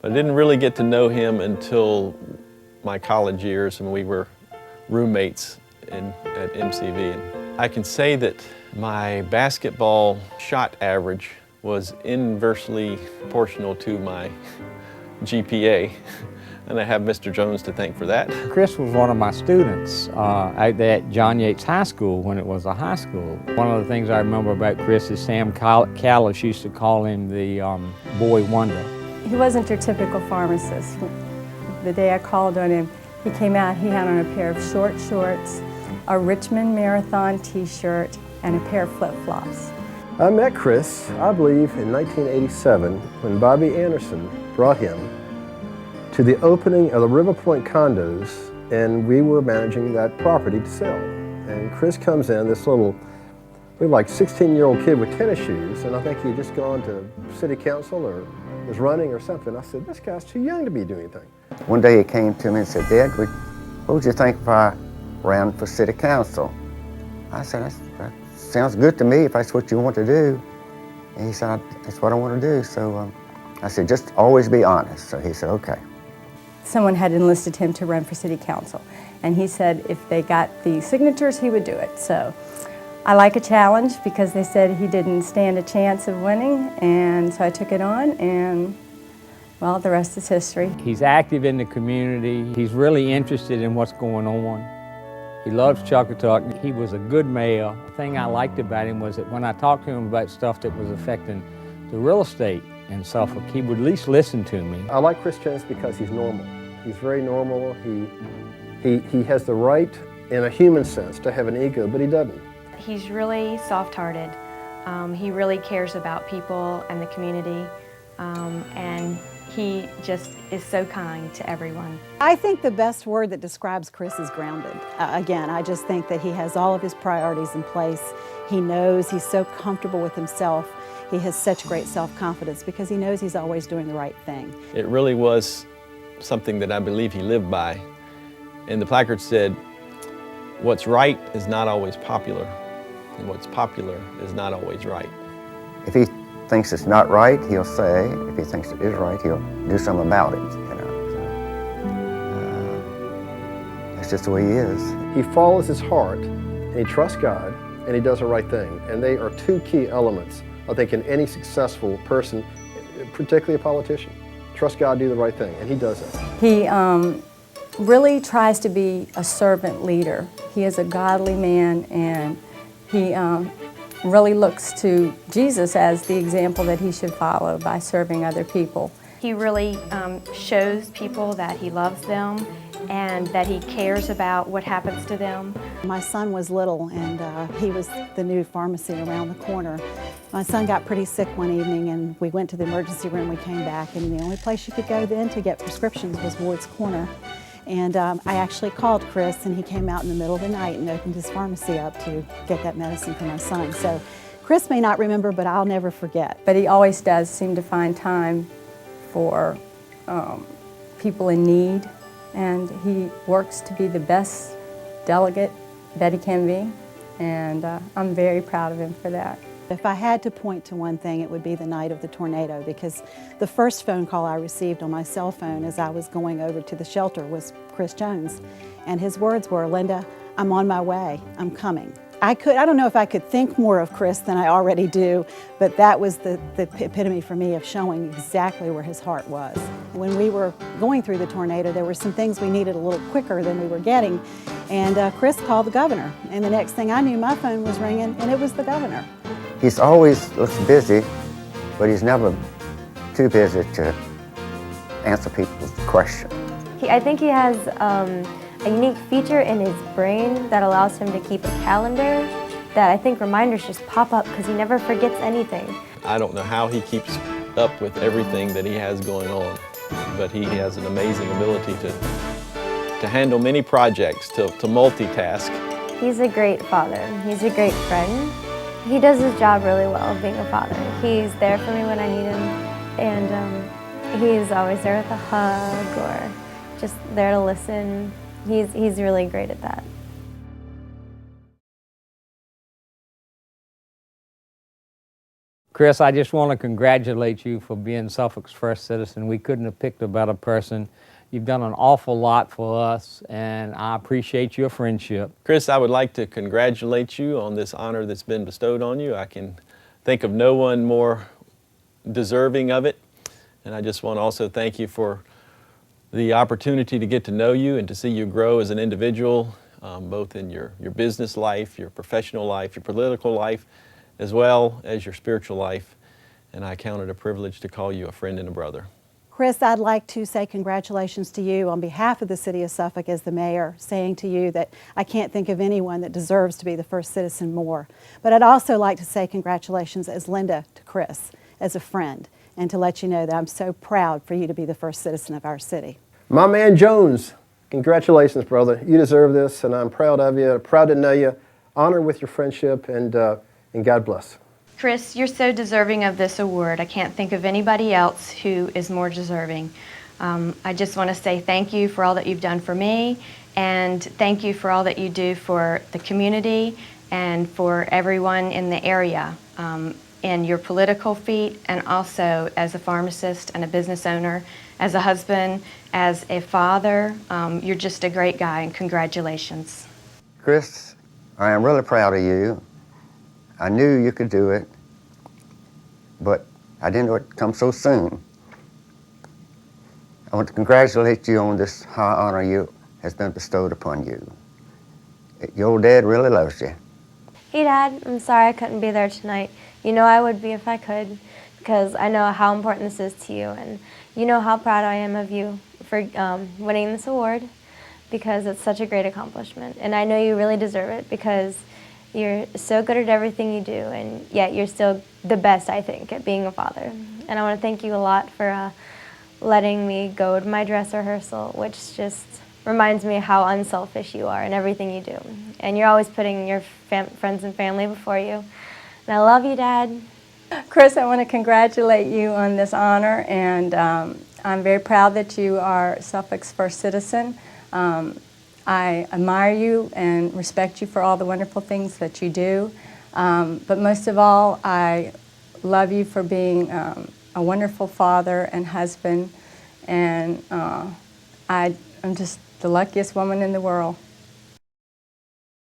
I didn't really get to know him until my college years, and we were roommates at MCV. And I can say that my basketball shot average was inversely proportional to my GPA, and I have Mr. Jones to thank for that. Chris was one of my students out there at John Yates High School when it was a high school. One of the things I remember about Chris is Sam Callis used to call him the boy wonder. He wasn't your typical pharmacist. The day I called on him, he came out, he had on a pair of short shorts, a Richmond Marathon t-shirt, and a pair of flip-flops. I met Chris, I believe, in 1987 when Bobby Anderson brought him to the opening of the River Point condos, and we were managing that property to sell. And Chris comes in, this little, we were like 16-year-old kid with tennis shoes, and I think he had just gone to city council or was running or something. I said, this guy's too young to be doing anything. One day he came to me and said, Dad, what would you think if I ran for city council? I said, that sounds good to me if that's what you want to do. And he said, that's what I want to do. So I said, just always be honest. So he said, okay. Someone had enlisted him to run for city council, and he said if they got the signatures, he would do it. So I like a challenge because they said he didn't stand a chance of winning, and so I took it on, and well, the rest is history. He's active in the community. He's really interested in what's going on. He loves Chuckatuck. He was a good mayor. The thing I liked about him was that when I talked to him about stuff that was affecting the real estate in Suffolk, he would at least listen to me. I like Chris Jones because he's normal. He's very normal. He has the right, in a human sense, to have an ego, but he doesn't. He's really soft-hearted. He really cares about people and the community, and he just is so kind to everyone. I think the best word that describes Chris is grounded. Again, I just think that he has all of his priorities in place. He knows he's so comfortable with himself. He has such great self-confidence because he knows he's always doing the right thing. It really was something that I believe he lived by. And the placard said, what's right is not always popular, and what's popular is not always right. If he thinks it's not right, he'll say. If he thinks it is right, he'll do something about it. You know, that's just the way he is. He follows his heart, and he trusts God, and he does the right thing. And they are two key elements, I think, in any successful person, particularly a politician. Trust God, do the right thing, and he does it. He really tries to be a servant leader. He is a godly man, and he really looks to Jesus as the example that he should follow by serving other people. He really shows people that he loves them and that he cares about what happens to them. My son was little, and he was the new pharmacy around the corner. My son got pretty sick one evening, and we went to the emergency room. We came back, and the only place you could go then to get prescriptions was Ward's Corner. And I actually called Chris, and he came out in the middle of the night and opened his pharmacy up to get that medicine for my son. So Chris may not remember, but I'll never forget. But he always does seem to find time for people in need, and he works to be the best delegate that he can be, and I'm very proud of him for that. If I had to point to one thing, it would be the night of the tornado, because the first phone call I received on my cell phone as I was going over to the shelter was Chris Jones, and his words were, Linda, I'm on my way, I'm coming. I don't know if I could think more of Chris than I already do, but that was the epitome for me of showing exactly where his heart was. When we were going through the tornado, there were some things we needed a little quicker than we were getting, and Chris called the governor, and the next thing I knew, my phone was ringing, and it was the governor. He's always looks busy, but he's never too busy to answer people's questions. I think he has a unique feature in his brain that allows him to keep a calendar that I think reminders just pop up because he never forgets anything. I don't know how he keeps up with everything that he has going on, but he has an amazing ability to handle many projects, to multitask. He's a great father. He's a great friend. He does his job really well, being a father. He's there for me when I need him, and he's always there with a hug or just there to listen. He's really great at that. Chris, I just want to congratulate you for being Suffolk's first citizen. We couldn't have picked a better person. You've done an awful lot for us, and I appreciate your friendship. Chris, I would like to congratulate you on this honor that's been bestowed on you. I can think of no one more deserving of it. And I just want to also thank you for the opportunity to get to know you and to see you grow as an individual, both in your business life, your professional life, your political life, as well as your spiritual life. And I count it a privilege to call you a friend and a brother. Chris, I'd like to say congratulations to you on behalf of the City of Suffolk as the mayor, saying to you that I can't think of anyone that deserves to be the first citizen more. But I'd also like to say congratulations as Linda to Chris, as a friend, and to let you know that I'm so proud for you to be the first citizen of our city. My man Jones, congratulations, brother. You deserve this, and I'm proud of you, proud to know you, honored with your friendship, and God bless. Chris, you're so deserving of this award. I can't think of anybody else who is more deserving. I just want to say thank you for all that you've done for me, and thank you for all that you do for the community and for everyone in the area, in your political feat, and also as a pharmacist and a business owner, as a husband, as a father. You're just a great guy, and congratulations. Chris, I am really proud of you. I knew you could do it, but I didn't know it'd come so soon. I want to congratulate you on this high honor you has been bestowed upon you. Your dad really loves you. Hey Dad, I'm sorry I couldn't be there tonight. You know I would be if I could, because I know how important this is to you, and you know how proud I am of you for winning this award, because it's such a great accomplishment. And I know you really deserve it, because you're so good at everything you do, and yet you're still the best, I think, at being a father. And I want to thank you a lot for letting me go to my dress rehearsal, which just reminds me how unselfish you are in everything you do. And you're always putting your friends and family before you. And I love you, Dad. Chris, I want to congratulate you on this honor, and I'm very proud that you are Suffolk's first citizen. I admire you and respect you for all the wonderful things that you do. But most of all, I love you for being a wonderful father and husband, and I'm just the luckiest woman in the world.